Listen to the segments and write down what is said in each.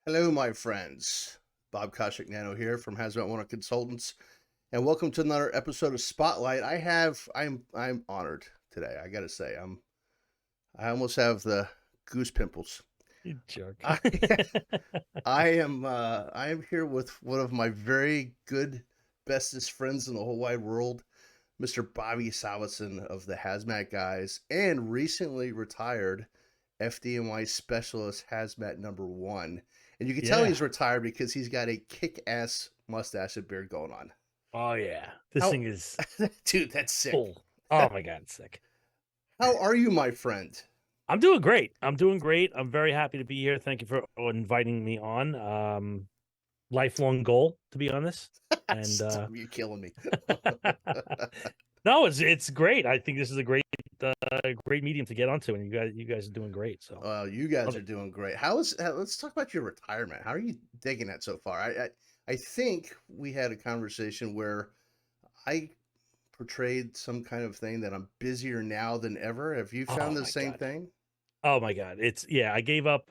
Hello, my friends. Bob Koshik Nano here from HazMat One Consultants, and welcome to another episode of Spotlight. I'm honored today. I got to say, I almost have the goose pimples. You jerk. I I am here with one of my very good bestest friends in the whole wide world, Mr. Bobby Salvation of the HazMat guys, and recently retired FDNY specialist HazMat number one. And you can tell Yeah. he's retired because he's got a kick-ass mustache and beard going on. Oh yeah. This How, thing is dude, that's sick. full. Oh my god, it's sick. How are you, my friend? I'm doing great. I'm doing great. I'm very happy to be here. Thank you for inviting me on. Lifelong goal, to be honest. And Stop, you're killing me. no, it's great. I think this is a great medium to get onto, and you guys are doing great. So Well, you guys love are it. doing great. Let's talk about your retirement. How are you digging that so far? I think we had a conversation where I portrayed some kind of thing that I'm busier now than ever. Have you Oh found the my same god. thing? Oh my God. It's yeah, I gave up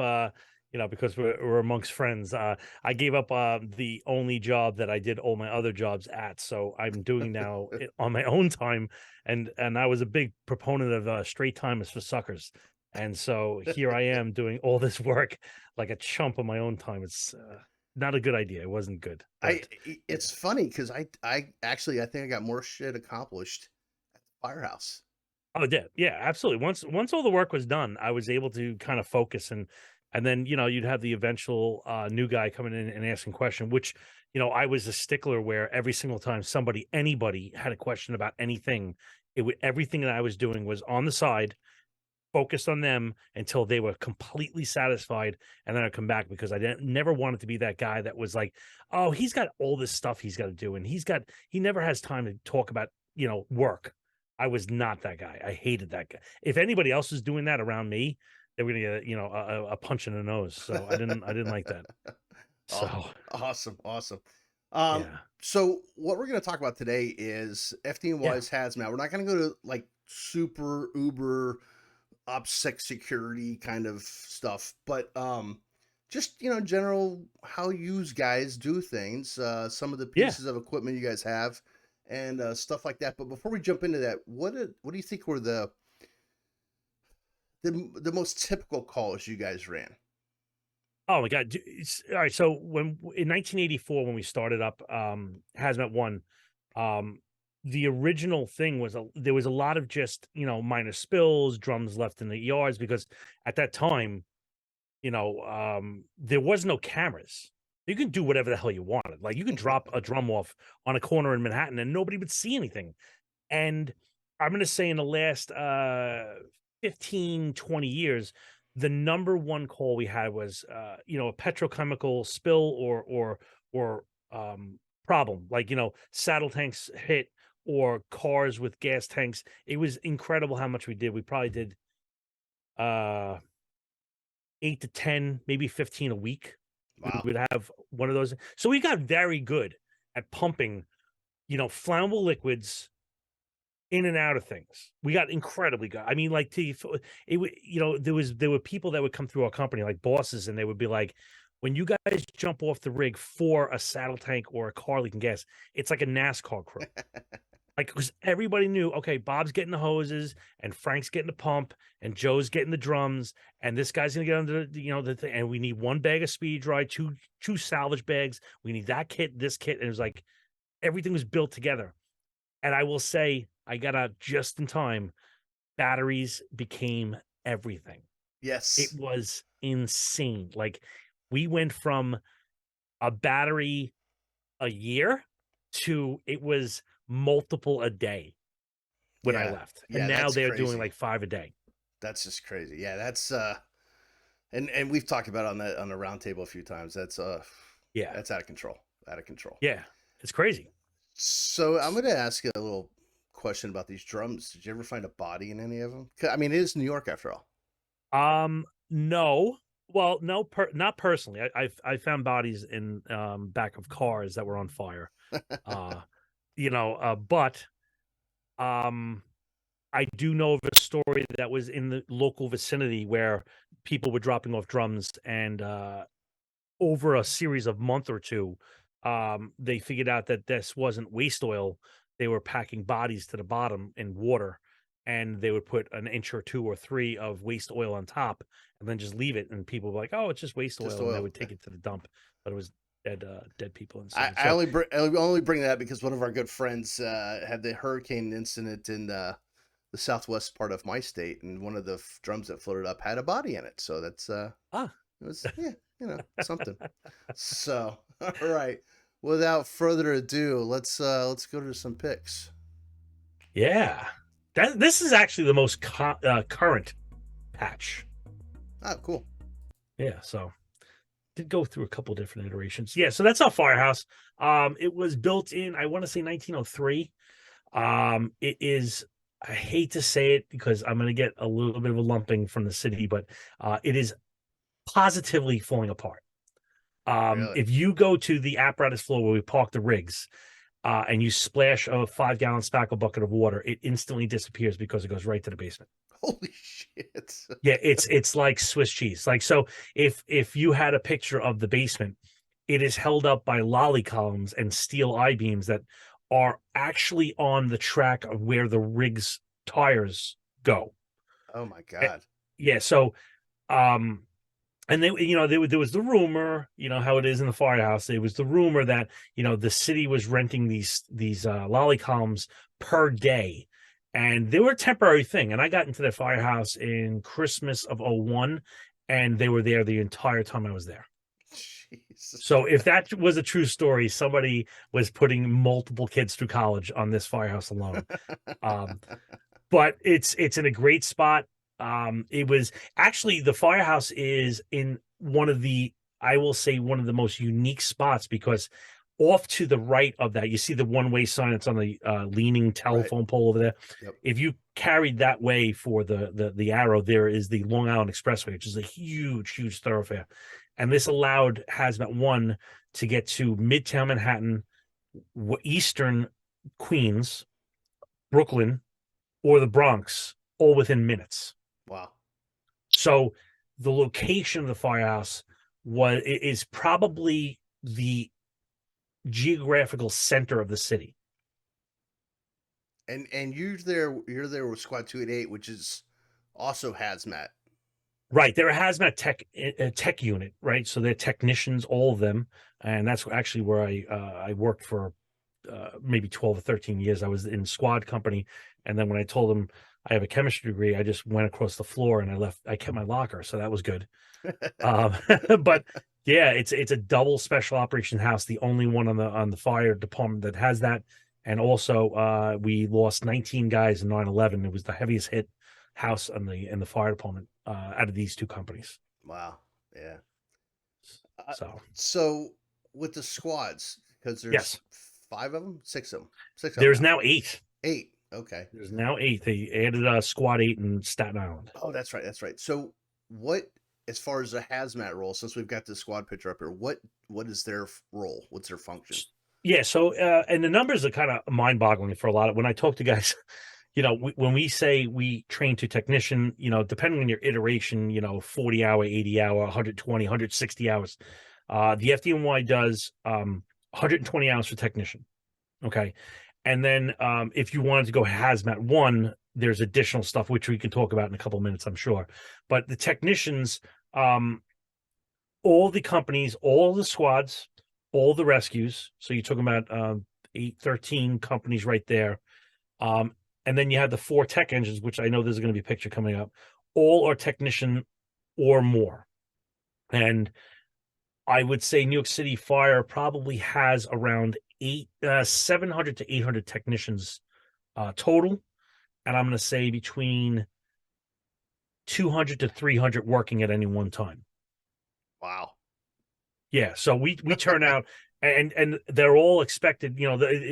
because we're amongst friends. I gave up the only job that I did all my other jobs at. So I'm doing now it on my own time, and I was a big proponent of straight time is for suckers. And so here I am doing all this work like a chump on my own time. It's not a good idea. It wasn't good. I But it's yeah. funny because I think I got more shit accomplished at the firehouse. Oh, yeah, yeah, absolutely. Once all the work was done, I was able to kind of focus and then you'd have the eventual new guy coming in and asking question, which I was a stickler where every single time anybody had a question about anything, it would everything that I was doing was on the side, focused on them until they were completely satisfied, and then I'd come back because I didn't never wanted to be that guy that was like, oh, he's got all this stuff he's got to do, and he never has time to talk about work. I was not that guy. I hated that guy. If anybody else was doing that around me, they were gonna get a punch in the nose. So I didn't like that. Oh, So awesome, awesome. Um, yeah, so what we're going to talk about today is yeah, FDNY's hazmat. We're not going to go to like super uber OPSEC security kind of stuff, but just general how you guys do things, some of the yeah. pieces of equipment you guys have, and stuff like that. But before we jump into that, what do you think were the most typical calls you guys ran? Oh my God. All right. So when in 1984, when we started up Hazmat One, um, the original thing was there was a lot of just, minor spills, drums left in the yards because at that time, there was no cameras. You can do whatever the hell you wanted. Like you could drop a drum off on a corner in Manhattan and nobody would see anything. And I'm going to say in the last 15, 20 years, the number one call we had was, a petrochemical spill or problem, like, saddle tanks hit or cars with gas tanks. It was incredible how much we did. We probably did uh, 8 to 10, maybe 15 a week. We Wow. would have one of those. So we got very good at pumping, flammable liquids in and out of things. We got incredibly good. I mean, like there were people that would come through our company, like bosses, and they would be like, when you guys jump off the rig for a saddle tank or a car leaking gas, it's like a NASCAR crew. Like, because everybody knew, okay, Bob's getting the hoses, and Frank's getting the pump, and Joe's getting the drums, and this guy's gonna get under the thing, and we need one bag of speed dry, two salvage bags. We need that kit, this kit, and it was like everything was built together. And I will say, I got out just in time. Batteries became everything. It Yes. was insane. Like we went from a battery a year to it was multiple a day when I Yeah. left. And Yeah, now that's they're doing crazy. like 5 a day. That's just crazy. Yeah, that's and we've talked about it on the roundtable a few times. Yeah. That's out of control. Out of control. Yeah. It's crazy. So I'm going to ask you a little question about these drums. Did you ever find a body in any of them? I mean, it is New York after all. No. Well, no, not personally. I found bodies in back of cars that were on fire. Uh, but um I do know of a story that was in the local vicinity where people were dropping off drums and over a series of month or two, they figured out that this wasn't waste oil. They were packing bodies to the bottom in water, and they would put an inch or two or three of waste oil on top, and then just leave it. And people were like, "Oh, it's just waste Just oil," and they oil. would take it to the dump, but it was dead people I, inside. I So, only bring I only bring that because one of our good friends had the hurricane incident in the southwest part of my state, and one of the drums that floated up had a body in it. So that's ah, it was, yeah, something. So all right, without further ado, let's go to some picks. yeah, this is actually the most current patch. Oh, cool. Yeah, so did go through a couple different iterations. Yeah, so that's our firehouse. It was built in, I want to say 1903. It is, I hate to say it because I'm going to get a little bit of a lumping from the city, but it is positively falling apart. Really? If you go to the apparatus floor where we park the rigs, and you splash a 5-gallon spackle bucket of water, it instantly disappears because it goes right to the basement. Holy shit. Yeah, it's like Swiss cheese. Like, so if you had a picture of the basement, it is held up by lolly columns and steel I-beams that are actually on the track of where the rig's tires go. Oh my Eh, god. yeah, so um and they, there was the rumor, how it is in the firehouse. It was the rumor that, the city was renting these lolly columns per day, and they were a temporary thing. And I got into the firehouse in Christmas of '01, and they were there the entire time I was there. Jeez. So if that was a true story, somebody was putting multiple kids through college on this firehouse alone. Um, but it's in a great spot. It was actually, the firehouse is in one of the, I will say, one of the most unique spots, because off to the right of that, you see the one-way sign that's on the leaning Right. telephone pole over there. Yep. If you carried that way for the arrow, there is the Long Island Expressway, which is a huge thoroughfare, and this allowed HazMat One to get to Midtown Manhattan, Eastern Queens, Brooklyn, or the Bronx, all within minutes. Wow. So the location of the firehouse is probably the geographical center of the city. And you're there with Squad 288, which is also hazmat. Right. They're a hazmat tech unit, right? So they're technicians, all of them. And that's actually where I worked for maybe 12 or 13 years. I was in squad company. And then when I told them I have a chemistry degree, I just went across the floor and I kept my locker. So that was good. Um, but yeah, it's a double special operation house, the only one on the fire department that has that. And also, we lost 19 guys in 9/11. It was the heaviest hit house in the fire department out of these two companies. Wow. Yeah. Uh, So so with the squads, because there's yes, five of them, six of them there's now. now eight. Eight. Okay. There's now eight. They added squad 8 in Staten Island. Oh, that's right. That's right. So what, as far as the hazmat role, since we've got the squad picture up here, what is their role? What's their function? Yeah. So and the numbers are kind of mind-boggling for a lot of, when I talk to guys. When we say we train to technician, depending on your iteration, 40-hour, 80-hour, 120, 160 hours. The FDNY does 120 hours for technician. Okay. And then if you wanted to go hazmat one, there's additional stuff, which we can talk about in a couple of minutes, I'm sure. But the technicians, all the companies, all the squads, all the rescues. So you're talking about 13 companies right there. And then you have the 4 tech engines, which I know there's going to be a picture coming up. All are technician or more. And I would say New York City Fire probably has around 700 to 800 technicians total. And I'm going to say between 200 to 300 working at any one time. Wow. Yeah. So we turn out, and they're all expected, the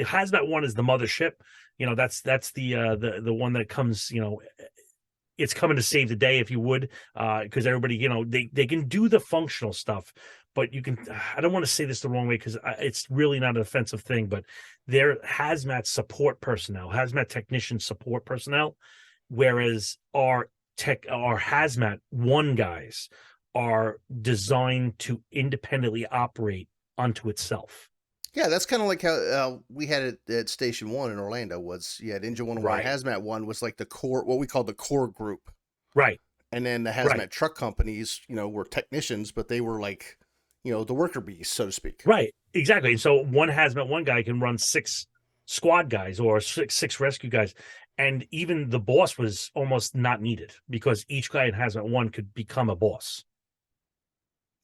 HazMat One is the mothership. That's the one that comes, it's coming to save the day, if you would, because everybody, they can do the functional stuff, but I don't want to say this the wrong way, because it's really not an offensive thing, but they're hazmat support personnel, hazmat technician support personnel, whereas our hazmat one guys are designed to independently operate unto itself. Yeah, that's kind of like how we had it at Station One in Orlando. Was you had Engine 101, Right. Hazmat One was like the core, what we call the core group, Right. and then the Right. hazmat truck companies, were technicians, but they were like, the worker bees, so to speak. Right. Exactly. And so one hazmat one guy can run six squad guys or six rescue guys. And even the boss was almost not needed because each guy in hazmat one could become a boss.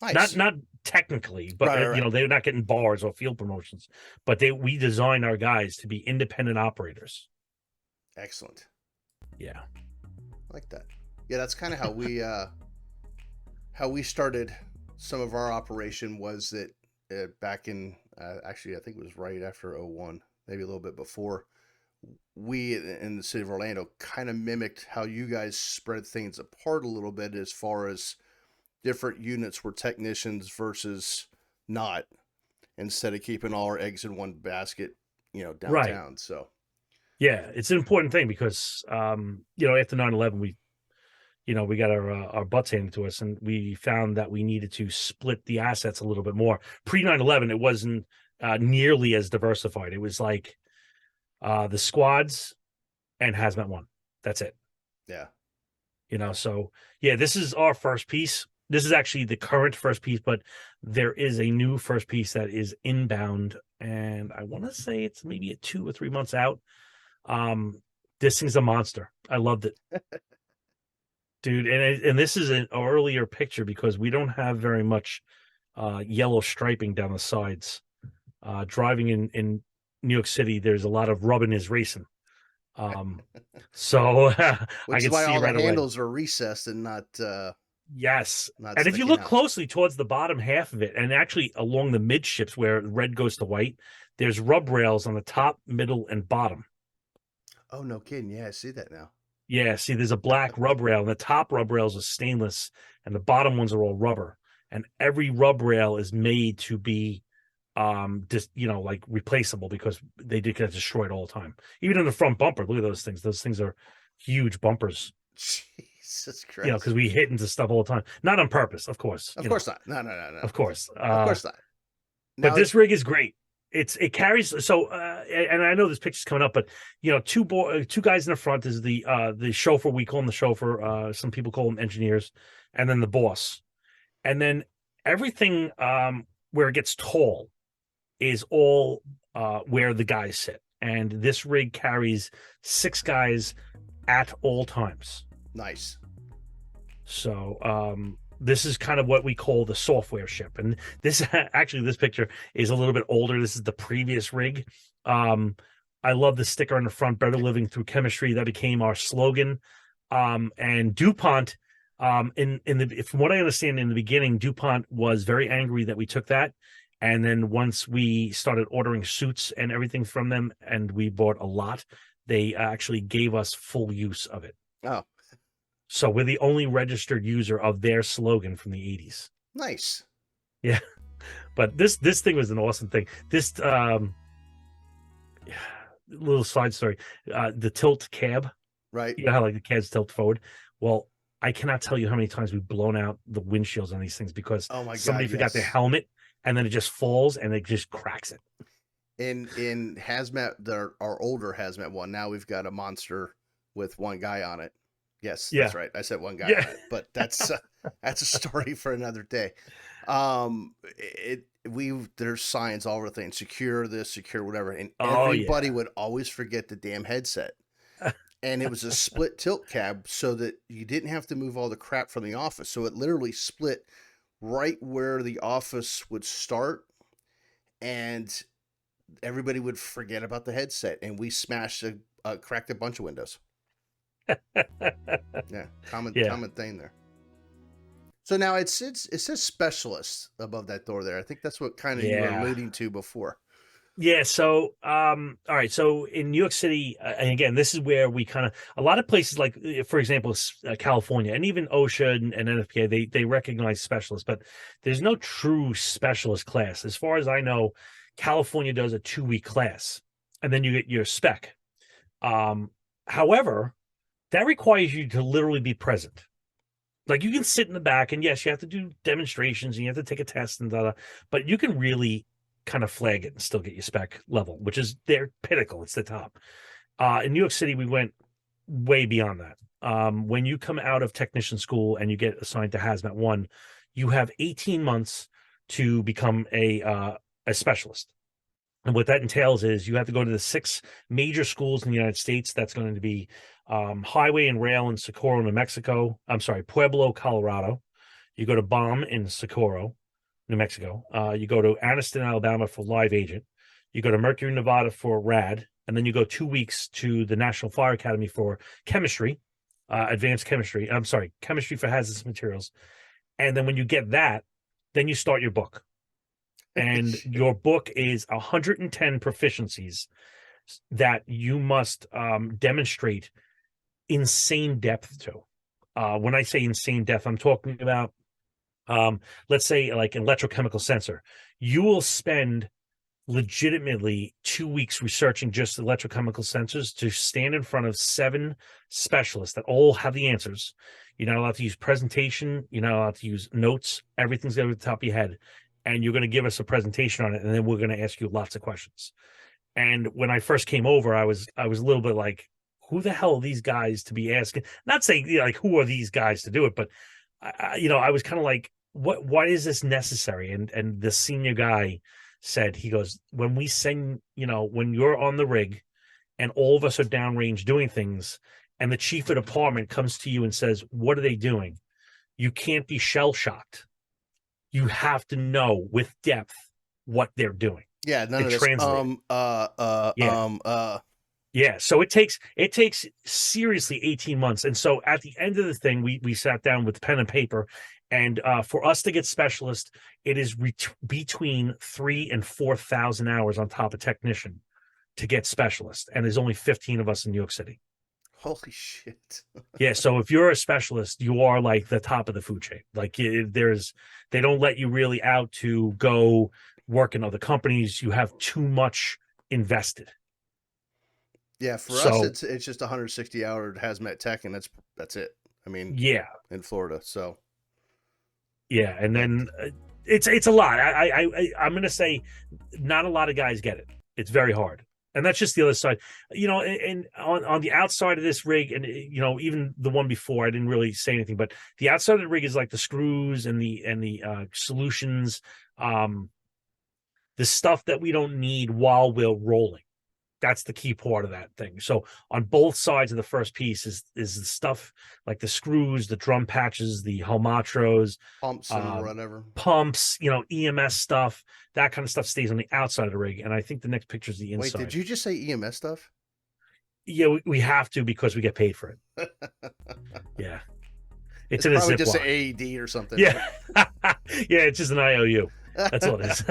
Not Nice. not technically, but Right, right, right. they're not getting bars or field promotions. But we design our guys to be independent operators. Excellent. Yeah. I like that. Yeah, that's kind of how we started some of our operation. Was that back in actually I think it was right after '01, maybe a little bit before. We in the city of Orlando kind of mimicked how you guys spread things apart a little bit, as far as different units were technicians versus not, instead of keeping all our eggs in one basket, Right. downtown. So Yeah. It's an important thing because after 9/11, we got our butts handed to us, and we found that we needed to split the assets a little bit more. Pre 9/11, it wasn't nearly as diversified. It was like the squads and Hazmat One. That's it. yeah, So yeah, this is our first piece. This is actually the current first piece, but there is a new first piece that is inbound, and I want to say it's maybe a 2 or 3 months out. This thing's a monster. I loved it, dude. And this is an earlier picture because we don't have very much yellow striping down the sides. Driving in New York City, there's a lot of rubbing is racing. So I which is could why see all the right away. handles are recessed and Yes. not And if you sticking look out. closely towards the bottom half of it, and actually along the midships where red goes to white, there's rub rails on the top, middle, and bottom. Oh, no kidding. Yeah, I see that now. Yeah, see, there's a black rub rail, and the top rub rails are stainless, and the bottom ones are all rubber. And every rub rail is made to be just like replaceable because they did get destroyed all the time. Even in the front bumper, look at those things. Those things are huge bumpers. Jesus Christ. Because we hit into stuff all the time, not on purpose, of course. Of course not. No, no, no, no. Of course. Of course not. But Now this rig is great. It carries so, and I know this picture's coming up, but two guys in the front is the chauffeur. We call him the chauffeur. Some people call them engineers, and then the boss, and then everything where it gets tall is all where the guys sit. And this rig carries 6 guys at all times. nice. So this is kind of what we call the software ship. And this actually, this picture is a little bit older. This is the previous rig. I love the sticker on the front, better living through chemistry. That became our slogan. And DuPont, from what I understand in the beginning, DuPont was very angry that we took that. And then once we started ordering suits and everything from them, and we bought a lot, they actually gave us full use of it. Oh, So we're the only registered user of their slogan from the 80s. nice. Yeah. But this thing was an awesome thing. This little side story, the tilt cab, Right. how like the cabs tilt forward. Well, I cannot tell you how many times we've blown out the windshields on these things because Oh my somebody God, forgot their yes. helmet and then it just falls and it just cracks it. In hazmat, our older hazmat one. Now we've got a monster with one guy on it. Yes, Yeah. that's right. I said one guy Yeah. on it, but that's a story for another day. There's signs all over the thing, secure this, secure whatever, and Oh everybody yeah. would always forget the damn headset. And it was a split tilt cab, so that you didn't have to move all the crap from the office. So it literally split right where the office would start, and everybody would forget about the headset, and we cracked a bunch of windows. Yeah, Yeah. common thing there. So now it says specialist above that door there. I think that's what kind of you were Yeah. alluding to before. Yeah. So, all right. So in New York City, and again, this is where we kind of, a lot of places like, for example, California and even OSHA and NFPA, they recognize specialists, but there's no true specialist class. As far as I know, California does a 2-week class and then you get your spec. However, that requires you to literally be present. Like you can sit in the back, and yes, you have to do demonstrations and you have to take a test and da, but you can really kind of flag it and still get your spec level, which is their pinnacle. It's the top. In New York City, we went way beyond that. When you come out of technician school and you get assigned to HazMat 1, you have 18 months to become a specialist. And what that entails is you have to go to the 6 major schools in the United States. That's going to be Highway and Rail in Socorro, New Mexico. I'm sorry, Pueblo, Colorado. You go to BOM in Socorro, New Mexico. You go to Anniston, Alabama for Live Agent. You go to Mercury, Nevada for RAD. And then you go 2 weeks to the National Fire Academy for chemistry, advanced chemistry. I'm sorry, chemistry for hazardous materials. And then when you get that, then you start your book. And your book is 110 proficiencies that you must demonstrate insane depth to. When I say insane depth, I'm talking about, let's say, like an electrochemical sensor. You will spend legitimately 2 weeks researching just electrochemical sensors to stand in front of 7 specialists that all have the answers. You're not allowed to use presentation. You're not allowed to use notes. Everything's over the top of your head. And you're going to give us a presentation on it. And then we're going to ask you lots of questions. And when I first came over, I was a little bit like, who the hell are these guys to be asking? Not saying, you know, like, who are these guys to do it? But, I was kind of like, why is this necessary? And the senior guy said, he goes, when we send, when you're on the rig and all of us are downrange doing things, and the chief of department comes to you and says, what are they doing? You can't be shell shocked. You have to know with depth what they're doing Yeah, none and of this. translate it. Yeah. Yeah. So it takes seriously 18 months. And so at the end of the thing, we sat down with pen and paper. And for us to get specialist, it is between 3,000 and 4,000 hours on top of technician to get specialist. And there's only 15 of us in New York City. Holy shit. Yeah, so if you're a specialist, you are like the top of the food chain. Like they don't let you really out to go work in other companies. You have too much invested. Yeah, for us So it's just 160-hour hazmat tech, and that's it. I mean, yeah, in Florida. So, yeah, and but then it's a lot. I'm gonna say not a lot of guys get it. It's very hard, and that's just the other side. And on the outside of this rig, and even the one before, I didn't really say anything, but the outside of the rig is like the screws and the solutions, the stuff that we don't need while we're rolling. That's the key part of that thing. So on both sides of the first piece is the stuff like the screws, the drum patches, the homatros, pumps and uh, whatever. pumps, EMS stuff. That kind of stuff stays on the outside of the rig. And I think the next picture is the Wait, did inside. you just say EMS stuff? Yeah, we have to because we get paid for it. Yeah, it's It's in a probably just an Ziploc. AED or something, Yeah, right? yeah, it's just an IOU. That's all it is.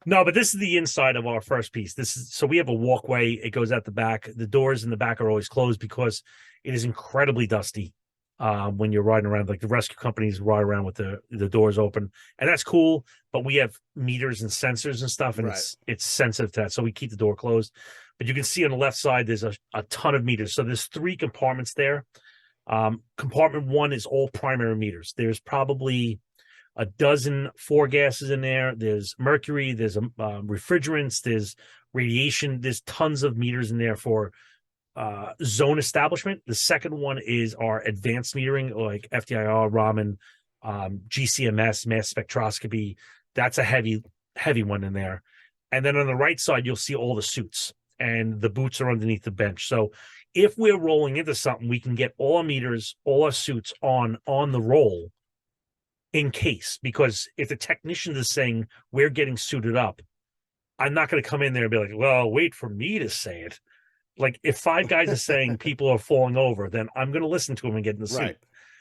No, but this is the inside of our first piece. So we have a walkway. It goes out the back. The doors in the back are always closed because it is incredibly dusty when you're riding around. Like the rescue companies ride around with the doors open, and that's cool. But we have meters and sensors and stuff, and Right. it's sensitive to that, so we keep the door closed. But you can see on the left side there's a ton of meters. So there's 3 compartments there. Compartment 1 is all primary meters. There's probably a dozen 4 gases in there. There's mercury, there's refrigerants, there's radiation, there's tons of meters in there for zone establishment. The second one is our advanced metering, like FDNY, Raman, GCMS, mass spectroscopy. That's a heavy one in there. And then on the right side, you'll see all the suits, and the boots are underneath the bench. So if we're rolling into something, we can get all our meters, all our suits on the roll in case, because if the technician is saying we're getting suited up, I'm not going to come in there and be like, well, wait for me to say it. Like if 5 guys are saying people are falling over, then I'm going to listen to them and get in the suit. Right.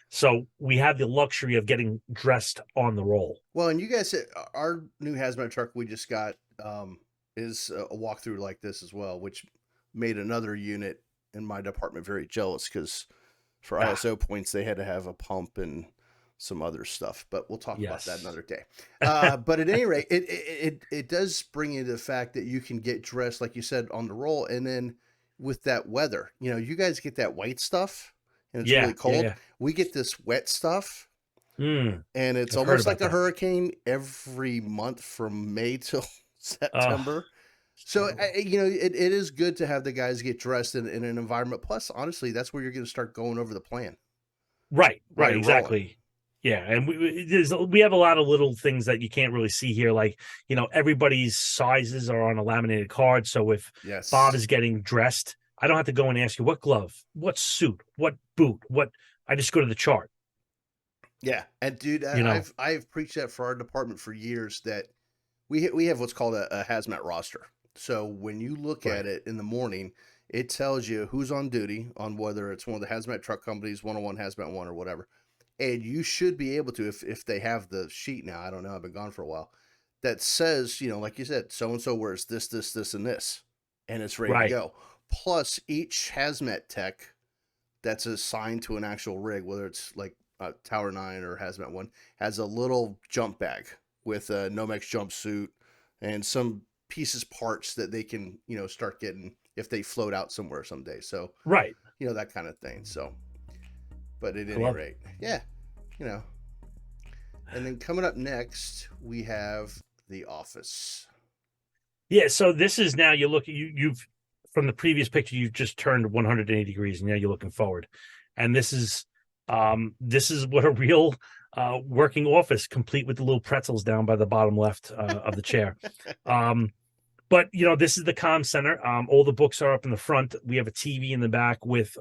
So we have the luxury of getting dressed on the roll. Well, and you guys, our new hazmat truck we just got is a walkthrough like this as well, which made another unit in my department very jealous because for ISO points they had to have a pump and some other stuff, but we'll talk about that Yes. another day. But at any rate, it does bring you to the fact that you can get dressed, like you said, on the roll, and then with that weather, you guys get that white stuff, and it's Yeah, really yeah, cold, yeah. we get this wet stuff, and it's I've heard almost about like a that. hurricane every month from May till Oh, September. it's So terrible. it is good to have the guys get dressed in an environment. Plus, honestly, that's where you're going to start going over the plan Right, while right, you're rolling. exactly. Yeah, and we have a lot of little things that you can't really see here, like everybody's sizes are on a laminated card. So if Bob Yes. is getting dressed, I don't have to go and ask you what glove, what suit, what boot, what. I just go to the chart. Yeah, and dude, You know, I've preached that for our department for years that we have what's called a hazmat roster. So when you look right, at it in the morning, it tells you who's on duty on whether it's one of the hazmat truck companies, 101 Hazmat One, or whatever. And you should be able to, if they have the sheet now. I don't know. I've been gone for a while. That says, like you said, so and so wears this, and this, and it's ready to right, go. Plus, each hazmat tech that's assigned to an actual rig, whether it's like Tower 9 or Hazmat 1, has a little jump bag with a Nomex jumpsuit and some pieces, parts that they can, start getting if they float out somewhere someday. So, right. that kind of thing. So, but at I any love it. rate, yeah, you know. And then coming up next, we have The Office. Yeah, so this is now you look you've from the previous picture you've just turned 180 degrees and now you're looking forward. And this is what a real working office complete with the little pretzels down by the bottom left of the chair. Um but this is the comm center. All the books are up in the front. We have a TV in the back with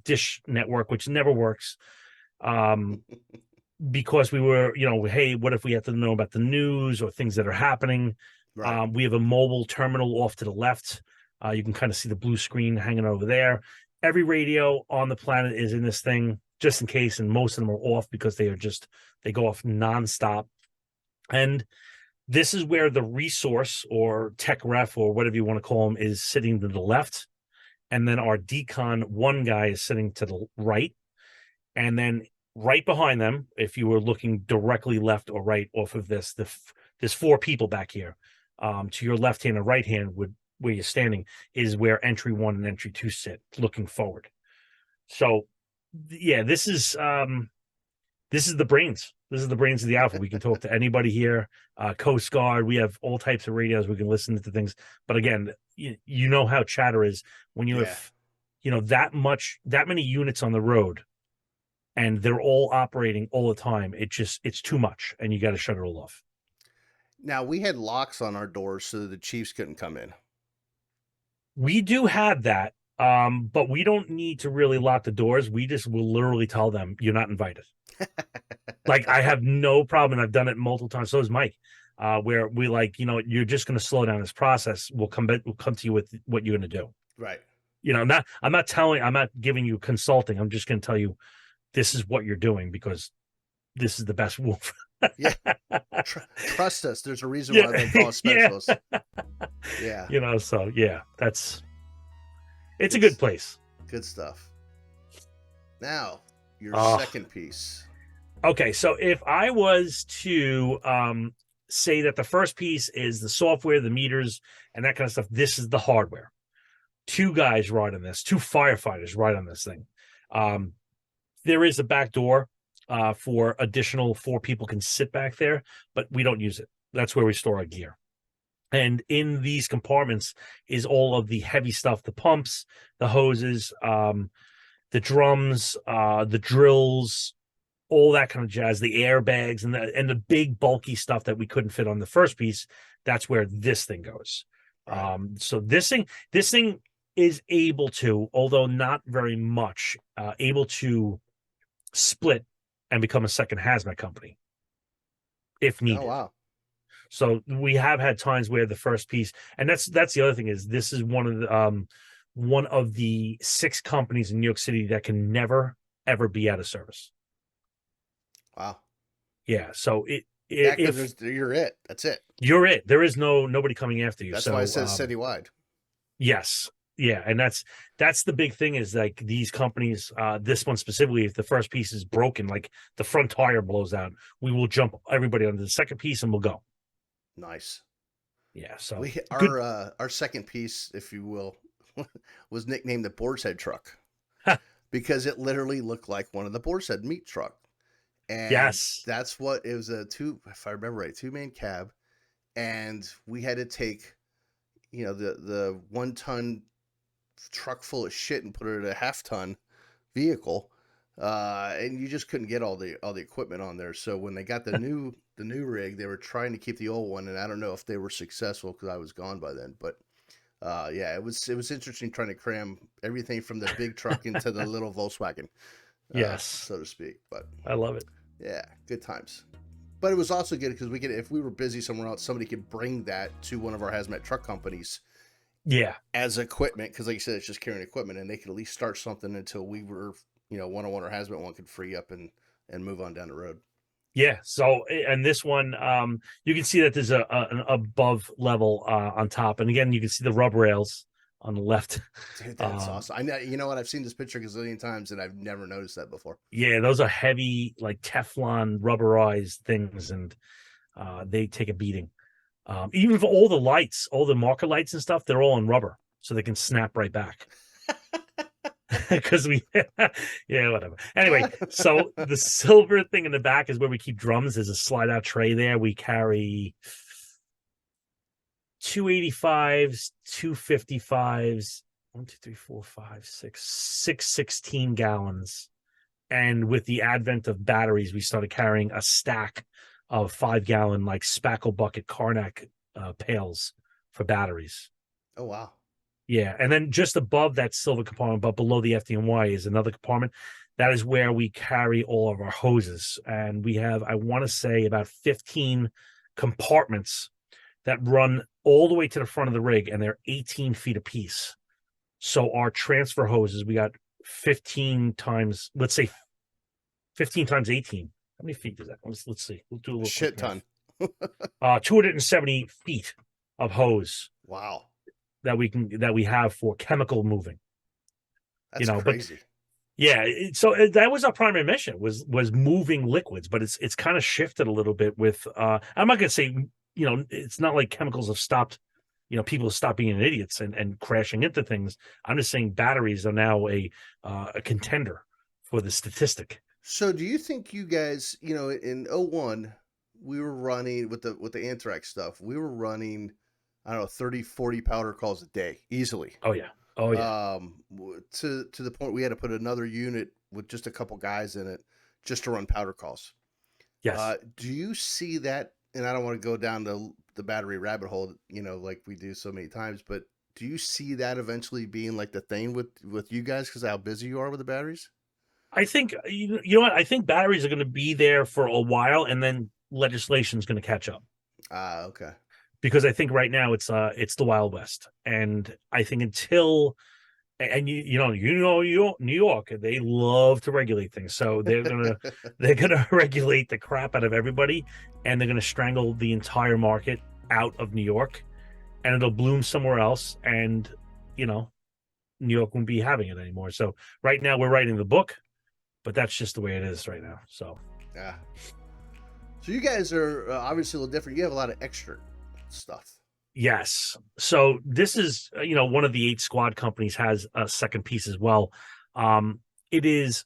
Dish Network, which never works. Um because we were, hey, what if we have to know about the news or things that are happening? Right. We have a mobile terminal off to the left. You can kind of see the blue screen hanging over there. Every radio on the planet is in this thing just in case, and most of them are off because they go off nonstop. And this is where the resource or tech ref or whatever you want to call them is sitting to the left. And then our decon one guy is sitting to the right. And then right behind them, if you were looking directly left or right off of this, there's four people back here. To your left hand and right hand, where you're standing, is where entry one and entry two sit, looking forward. So, yeah, this is the brains. This is the brains of the Alpha. We can talk to anybody here. Coast Guard. We have all types of radios. We can listen to things. But again, you know how chatter is when you Yeah. have, that many units on the road and they're all operating all the time. It's too much, and you got to shut it all off. Now, we had locks on our doors so that the Chiefs couldn't come in. We do have that, but we don't need to really lock the doors. We just will literally tell them you're not invited. Like I have no problem, and I've done it multiple times. So is Mike, where we you're just going to slow down this process. We'll come to you with what you're going to do. Right. I'm not giving you consulting. I'm just going to tell you this is what you're doing because this is the best wolf. Yeah. Trust us. There's a reason why Yeah, they call us yeah. specialists. Yeah. So yeah, it's a Good, good place. good stuff. Now, your Oh, second piece. okay. So if I was to say that the first piece is the software, the meters, and that kind of stuff, this is the hardware. Two guys ride on this, two firefighters ride on this thing. There is a back door for additional four people can sit back there, but we don't use it. That's where we store our gear. And in these compartments is all of the heavy stuff, the pumps, the hoses, the drums, the drills, all that kind of jazz, the airbags and the big bulky stuff that we couldn't fit on the first piece. That's where this thing goes. Right. So this thing is able to, although not very much, able to split and become a second hazmat company if Oh, needed. wow. So we have had times where the first piece, and that's the other thing is this is one of the six companies in New York City that can never ever be out of service. Wow. Yeah. So Yeah, if because you're it. That's it. you're it, there is nobody coming after you. That's why it So says citywide. yes. Yeah, and that's the big thing is like these companies, this one specifically, if the first piece is broken, like the front tire blows out, we will jump everybody onto the second piece and we'll go. Nice. Yeah, so We good. our second piece, if you will, was nicknamed the Boar's Head Truck. because it literally looked like one of the Boar's Head meat truck. And Yes. that's what it was, a two, if I remember right, two-man cab. And we had to take, the 1 ton truck full of shit and put it in a half-ton vehicle. And you just couldn't get all the equipment on there. So when they got the new rig, they were trying to keep the old one, and I don't know if they were successful because I was gone by then. But yeah, it was interesting trying to cram everything from the big truck into the little Volkswagen, Yes. so to speak. But I love it. yeah, good times. But it was also good because if we were busy somewhere else, somebody could bring that to one of our hazmat truck companies Yeah. as equipment, because like you said, it's just carrying equipment, and they could at least start something until we were, one-on-one or hazmat one could free up and move on down the road. Yeah. So, and this one, you can see that there's an above level on top, and again, you can see the rub rails on the left. Dude, that's awesome. I know, you know what? I've seen this picture a gazillion times, and I've never noticed that before. Yeah, those are heavy, like Teflon rubberized things, and they take a beating. Even for all the lights, all the marker lights and stuff, they're all in rubber, so they can snap right back. Because yeah, whatever. Anyway, so the silver thing in the back is where we keep drums. There's a slide out tray there. We carry 285s, 255s, 1, 2, 3, 4, 5, 6 16 gallons. And with the advent of batteries, we started carrying a stack of 5-gallon, like spackle bucket Karnak pails for batteries. Oh wow. Yeah, and then just above that silver compartment, but below the FDNY is another compartment. That is where we carry all of our hoses, and we have, I want to say, about 15 compartments that run all the way to the front of the rig, and they're 18 feet apiece. So our transfer hoses, we got 15 times, let's say 15 times 18. How many feet is that? Let's see. We'll do a little Shit ton. 270 feet of hose Wow. that we have for chemical moving. That's crazy. But yeah, so that was our primary mission was moving liquids, but it's kind of shifted a little bit with I'm not gonna say, it's not like chemicals have stopped, people have stopped being idiots and crashing into things. I'm just saying batteries are now a contender for the statistic. So do you think you guys, in '01, we were running with the anthrax stuff, we were running, I don't know, 30, 40 powder calls a day easily. Oh yeah. Oh yeah. To the point we had to put another unit with just a couple guys in it just to run powder calls. Yes. Do you see that? And I don't want to go down the battery rabbit hole, like we do so many times, but do you see that eventually being like the thing with you guys because how busy you are with the batteries? I think you know what? I think batteries are going to be there for a while, and then legislation is going to catch up. Okay. Because I think right now it's the Wild West, and I think until and New York, they love to regulate things, so they're gonna regulate the crap out of everybody, and they're gonna strangle the entire market out of New York, and it'll bloom somewhere else, and New York won't be having it anymore. So right now we're writing the book, but that's just the way it is right now. So Yeah. So you guys are obviously a little different. You have a lot of extra stuff. yes. So this is, one of the 8 squad companies has a second piece as well. It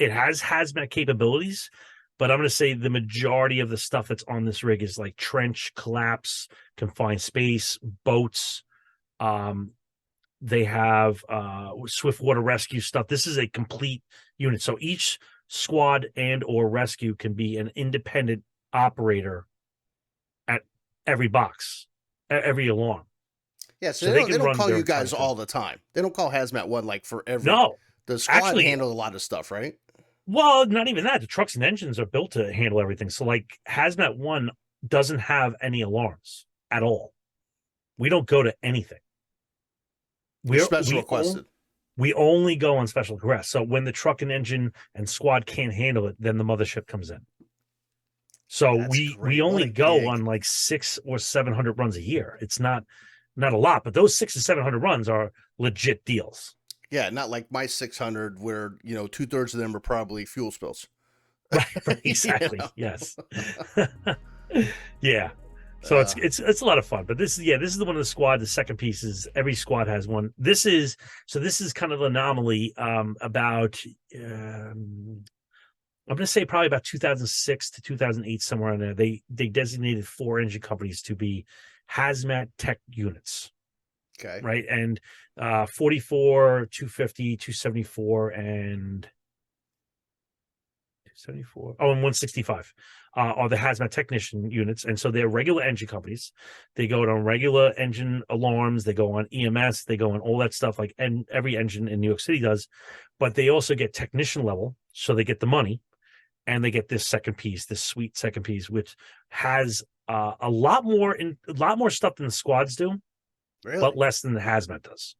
has hazmat capabilities, but I'm going to say the majority of the stuff that's on this rig is like trench, collapse, confined space, boats. They have swift water rescue stuff. This is a complete unit. So each squad and or rescue can be an independent operator at every box, every alarm. Yeah, so So they they don't, they can don't run call their you entire guys thing. all the time. They don't call hazmat one like for every. No, The squad actually, handle a lot of stuff, right? well, not even that. The trucks and engines are built to handle everything. So like Hazmat 1 doesn't have any alarms at all. We don't go to anything. You're We're special we only, requested. we only go on special requests. So when the truck and engine and squad can't handle it, then the mothership comes in. So That's we great. What only a go gig. on like 600 or 700 runs a year. It's not a lot, but those 600 to 700 runs are legit deals. Yeah, not like my 600 where, 2/3 of them are probably fuel spills. Right, You exactly. know? Yes. Yeah. So it's a lot of fun. But this is the one of the squad. The second piece is every squad has one. This is kind of an anomaly. About I'm going to say probably about 2006 to 2008, somewhere in there. They designated 4 engine companies to be HazMat tech units, Okay. right? And 44, 250, 274, and 274. Oh, and 165 are the hazmat technician units. And so they're regular engine companies. They go on regular engine alarms. They go on EMS. They go on all that stuff like and every engine in New York City does. But they also get technician level. So they get the money and they get this second piece, this sweet second piece, which has a lot more stuff than the squads do, but Really? less than the hazmat does.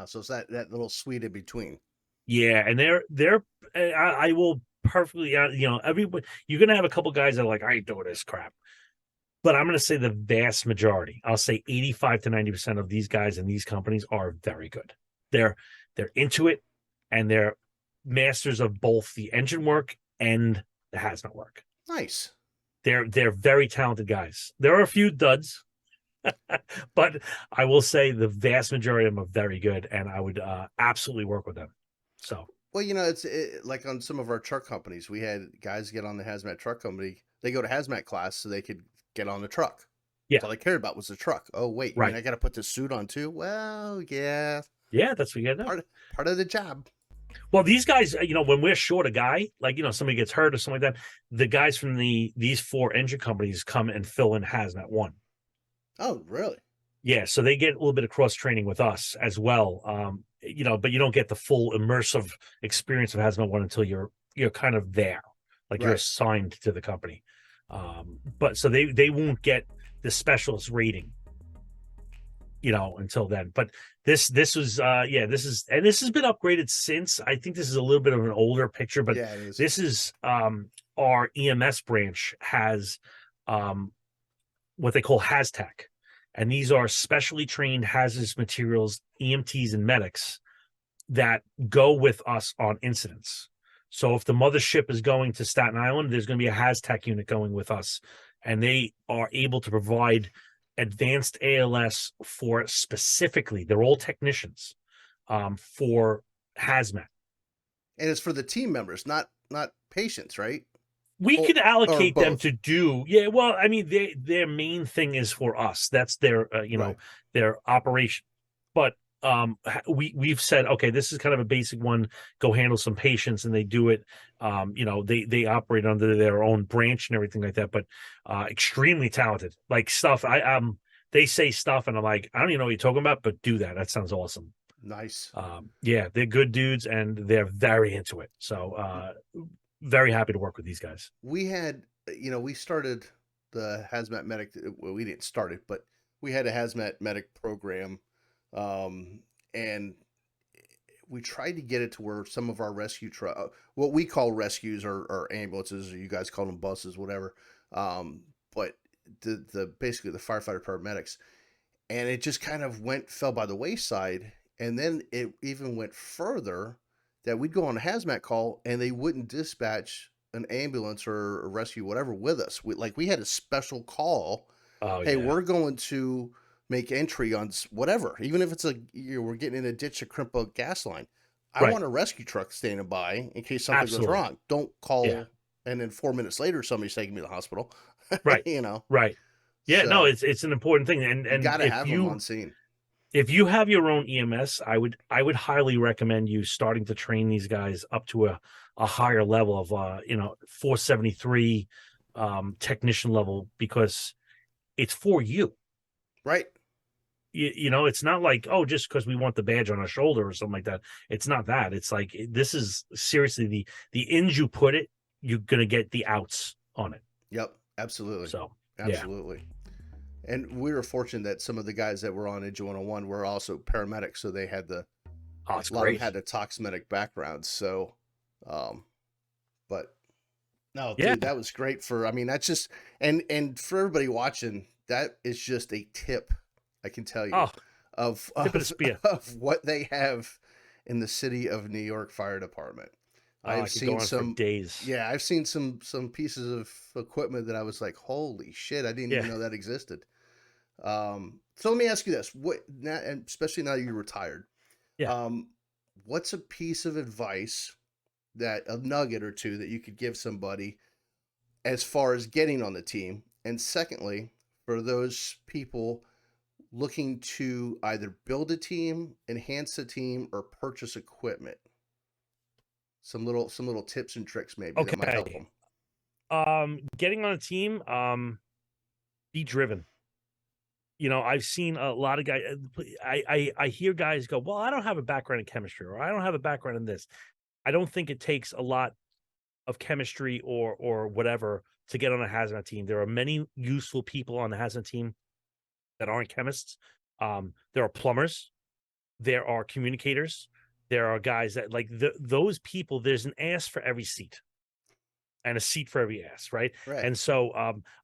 So it's that little suite in between. Yeah, and they're I will perfectly everybody you're gonna have a couple guys that are like I ain't doing this crap, but I'm gonna say the vast majority, I'll say 85 to 90% of these guys in these companies are very good. They're into it, and they're masters of both the engine work and the hazmat work. Nice. They're very talented guys. There are a few duds, but I will say the vast majority of them are very good, and I would absolutely work with them. So Well, like on some of our truck companies, we had guys get on the hazmat truck company. They go to hazmat class so they could get on the truck. yeah, That's all they cared about was the truck. Oh, wait, you mean right. I got to put this suit on too? Well, yeah, Yeah, that's what you gotta do. part of the job. Well, these guys, when we're short a guy, like somebody gets hurt or something like that, the guys from these 4 engine companies come and fill in hazmat one. Oh, really? Yeah, so they get a little bit of cross training with us as well. But you don't get the full immersive experience of hazmat one until you're kind of there, like you're Right. assigned to the company. But so they won't get the specialist rating, until then. But this was this has been upgraded since. I think this is a little bit of an older picture, but Yeah, it is. this is our EMS branch has what they call HazTech. And these are specially trained hazardous materials EMTs and medics that go with us on incidents. So if the mothership is going to Staten Island, there's going to be a HazTech unit going with us, and they are able to provide advanced ALS for specifically. They're all technicians for hazmat. And it's for the team members, not patients, right? We Oh, could or allocate them both. to do, yeah. Well, I mean, their main thing is for us. That's their Right. their operation. But we've said, okay, this is kind of a basic one. Go handle some patients, and they do it. They operate under their own branch and everything like that. But extremely talented, like stuff. They say stuff, and I'm like, I don't even know what you're talking about, but do that. That sounds awesome. Nice. Yeah, they're good dudes, and they're very into it. So very happy to work with these guys. We had, we started the hazmat medic. Well, we didn't start it, but we had a hazmat medic program, and we tried to get it to where some of our rescue truck, what we call rescues or ambulances, or you guys call them buses, whatever. But the basically the firefighter paramedics, and it just kind of fell by the wayside, and then it even went further that we'd go on a hazmat call and they wouldn't dispatch an ambulance or a rescue whatever with us. We had a special call. Oh Hey, yeah, we're going to make entry on whatever, even if it's we're getting in a ditch to crimp a gas line. I right. want a rescue truck standing by in case something goes Absolutely. wrong. Don't Yeah. call and then 4 minutes later somebody's taking me to the hospital. Right. you know, Right. Yeah. No, so it's an important thing, and you got to if have them you on scene. have your own EMS, I would highly recommend you starting to train these guys up to a higher level of 473 technician level, because it's for you. Right. It's not like, oh, just because we want the badge on our shoulder or something like that. It's not that. It's like, this is seriously the ins you put it, you're gonna get the outs on it. Yep. Absolutely. So yeah. Absolutely. And we were fortunate that some of the guys that were on Engine 101 were also paramedics, so they had a Oh, it's lot of them great. had the tox medic background. So, um, but no, Yeah. dude, that was great I mean, that's just, and for everybody watching, that is just a tip, I can tell you, Oh, of tip of the spear. of what they have in the city of New York Fire Department. Oh, I I've could go seen on for some days. yeah, I've seen some pieces of equipment that I was like, "Holy shit, I didn't Yeah, even know that existed." So let me ask you this: what now, and especially now you're retired, yeah. um, what's a piece of advice that a nugget or two that you could give somebody as far as getting on the team? And secondly, for those people looking to either build a team, enhance a team, or purchase equipment, some little tips and tricks maybe that might help Okay. them. Getting on a team, be driven. I've seen a lot of guys. I hear guys go, "Well, I don't have a background in chemistry, or I don't have a background in this." I don't think it takes a lot of chemistry or whatever to get on a hazmat team. There are many useful people on the hazmat team that aren't chemists. There are plumbers, there are communicators, there are guys that like those people. There's an ass for every seat and a seat for every ass, right? Right. And so,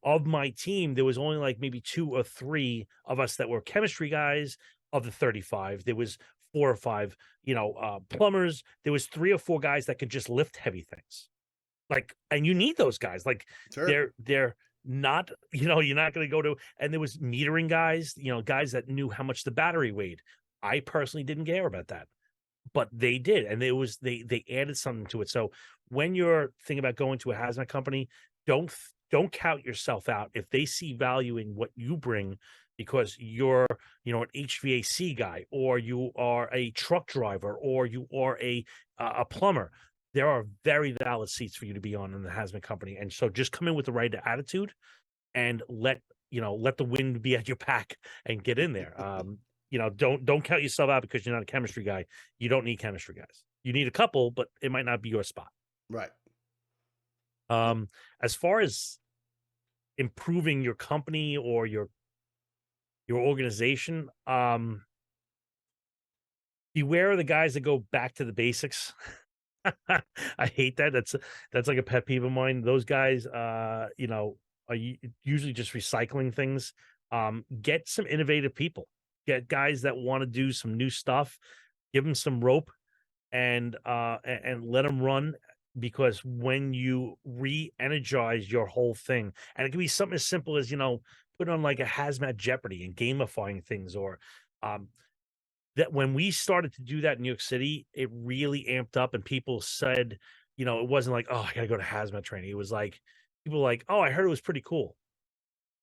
of my team, there was only like maybe two or three of us that were chemistry guys. Of the 35, there was four or five, plumbers. There was three or four guys that could just lift heavy things. Like, and you need those guys. Like, Sure. they're not, you're not going to go to. And there was metering guys, guys that knew how much the battery weighed. I personally didn't care about that, but they did, and they added something to it. So when you're thinking about going to a hazmat company, don't count yourself out if they see value in what you bring, because you're an HVAC guy, or you are a truck driver, or you are a plumber. There are very valid seats for you to be on in the hazmat company, and so just come in with the right attitude and let the wind be at your back and get in there. Don't count yourself out because you're not a chemistry guy. You don't need chemistry guys. You need a couple, but it might not be your spot. Right. Yep. As far as improving your company or your organization, beware of the guys that go back to the basics. I hate that. That's like a pet peeve of mine. Those guys, are usually just recycling things. Get some innovative people. Get guys that want to do some new stuff. Give them some rope and let them run. Because when you re-energize your whole thing, and it can be something as simple as put on like a hazmat Jeopardy and gamifying things, or um, that when we started to do that in New York City, it really amped up, and people said, it wasn't like, oh, I gotta go to hazmat training. It was like people were like, oh, I heard it was pretty cool.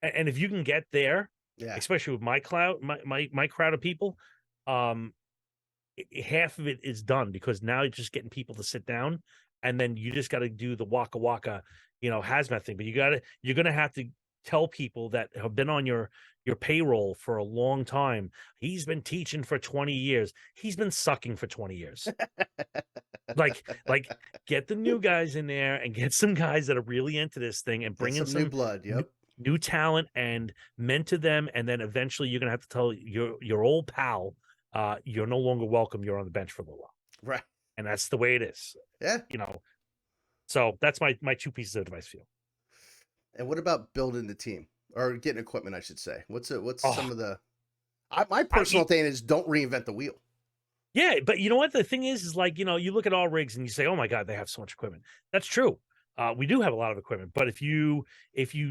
And if you can get there, Yeah. especially with my crowd of people, um, half of it is done, because now you're just getting people to sit down, and then you just got to do the waka waka, hazmat thing. But you're gonna have to tell people that have been on your payroll for a long time. He's been teaching for 20 years. He's been sucking for 20 years. Like get the new guys in there and get some guys that are really into this thing and Get bring in some new some blood. new, Yep. new talent and mentor them. And then eventually you're gonna have to tell your old pal, you're no longer welcome. You're on the bench for a little while. Right. And that's the way it is. Yeah. You know. So that's my two pieces of advice for you. And what about building the team or getting equipment? I should say. What's some Oh, of the? My I, personal thing is don't reinvent the wheel. yeah, but you know what? The thing is like, you look at all rigs and you say, "Oh my God, they have so much equipment." That's true. We do have a lot of equipment, but if you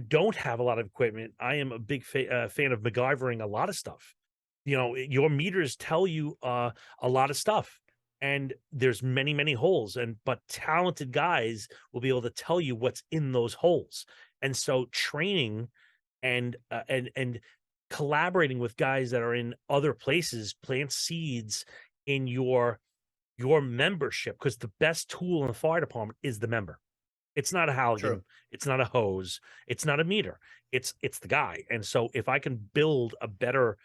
don't have a lot of equipment, I am a big fan of MacGyvering a lot of stuff. Your meters tell you a lot of stuff, and there's many holes, but talented guys will be able to tell you what's in those holes. And so training and collaborating with guys that are in other places plant seeds in your membership, because the best tool in the fire department is the member. It's not a True. Halligan, it's not a hose, it's not a meter, it's the guy. And so if I can build a better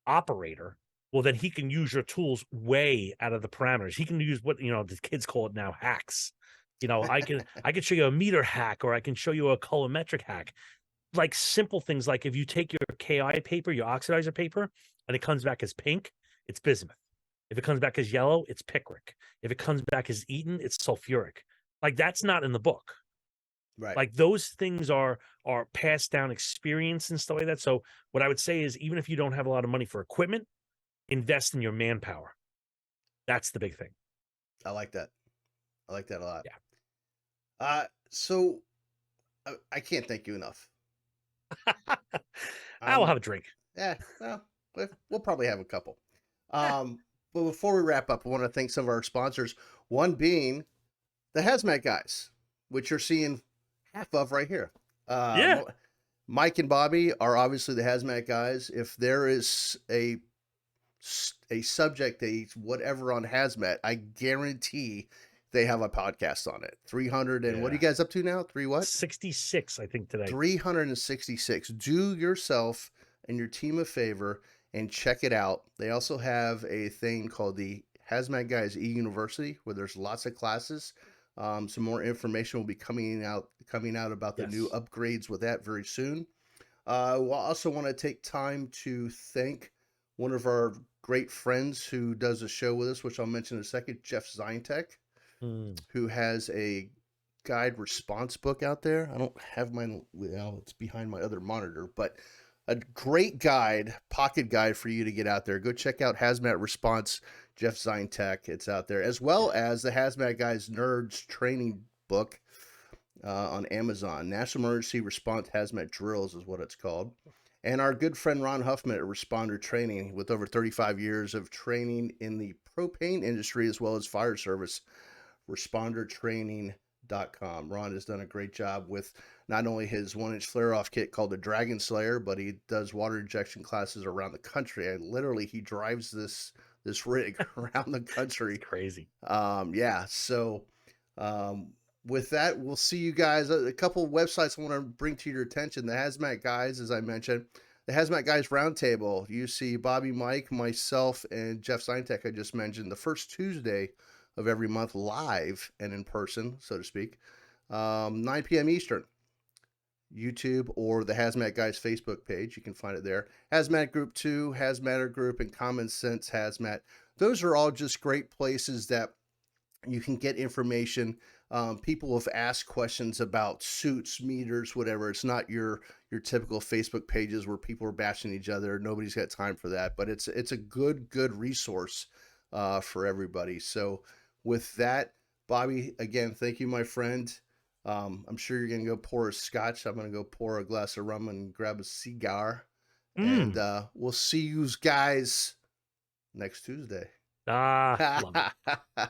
operator, well, then he can use your tools way out of the parameters. He can use what the kids call it now, hacks. I can show you a meter hack, or I can show you a colorimetric hack. Like simple things, like if you take your KI paper, your oxidizer paper, and it comes back as pink, it's bismuth. If it comes back as yellow, it's picric. If it comes back as Eaton, it's sulfuric. Like that's not in the book. Right. Like those things are passed down experience and stuff like that. So what I would say is, even if you don't have a lot of money for equipment, invest in your manpower. That's the big thing. I like that. I like that a lot. Yeah. So I can't thank you enough. I will Um, have a drink. yeah, well, we'll probably have a couple. Eh, Um, but before we wrap up, I want to thank some of our sponsors. One being the HazMat guys, which you're seeing half of right here. yeah. Mike and Bobby are obviously the HazMat guys. If there is a subject, a whatever on HazMat, I guarantee they have a podcast on it. 300 and what are you Yeah. guys up to now? Three what? 66, I think, today. 366. Do yourself and your team a favor and check it out. They also have a thing called the Hazmat Guys E-University where there's lots of classes. Some more information will be coming out about the new Yes. upgrades with that very soon. We'll also want to take time to thank one of our great friends who does a show with us, which I'll mention in a second, Jeff Zintek, Mm. who has a guide response book out there. I don't have mine, well, it's behind my other monitor, but a great guide, pocket guide for you to get out there. Go check out Hazmat Response, Jeff Zintek. It's out there, as well as the Hazmat Guys Nerds training book on Amazon. National Emergency Response Hazmat Drills is what it's called. And our good friend Ron Huffman at Responder Training, with over 35 years of training in the propane industry as well as fire service, respondertraining.com. Ron has done a great job with not only his 1-inch flare off kit called the Dragon Slayer, but he does water injection classes around the country. He drives this rig around the country. Crazy. Yeah, so with that, we'll see you guys. A couple of websites I want to bring to your attention. The Hazmat Guys, as I mentioned, the Hazmat Guys Roundtable. You see Bobby, Mike, myself, and Jeff Zintek, I just mentioned, the first Tuesday of every month, live and in person, so to speak, 9 p.m. Eastern. YouTube or the Hazmat Guys Facebook page. You can find it there. Hazmat Group 2, Hazmatter Group, and Common Sense Hazmat. Those are all just great places that you can get information. People have asked questions about suits, meters, whatever. It's not your typical Facebook pages where people are bashing each other. Nobody's got time for that, but it's a good resource for everybody. So with that, Bobby, again, thank you, my friend. I'm sure you're gonna go pour a scotch. I'm gonna go pour a glass of rum and grab a cigar, and Mm. we'll see you guys next Tuesday. Love it.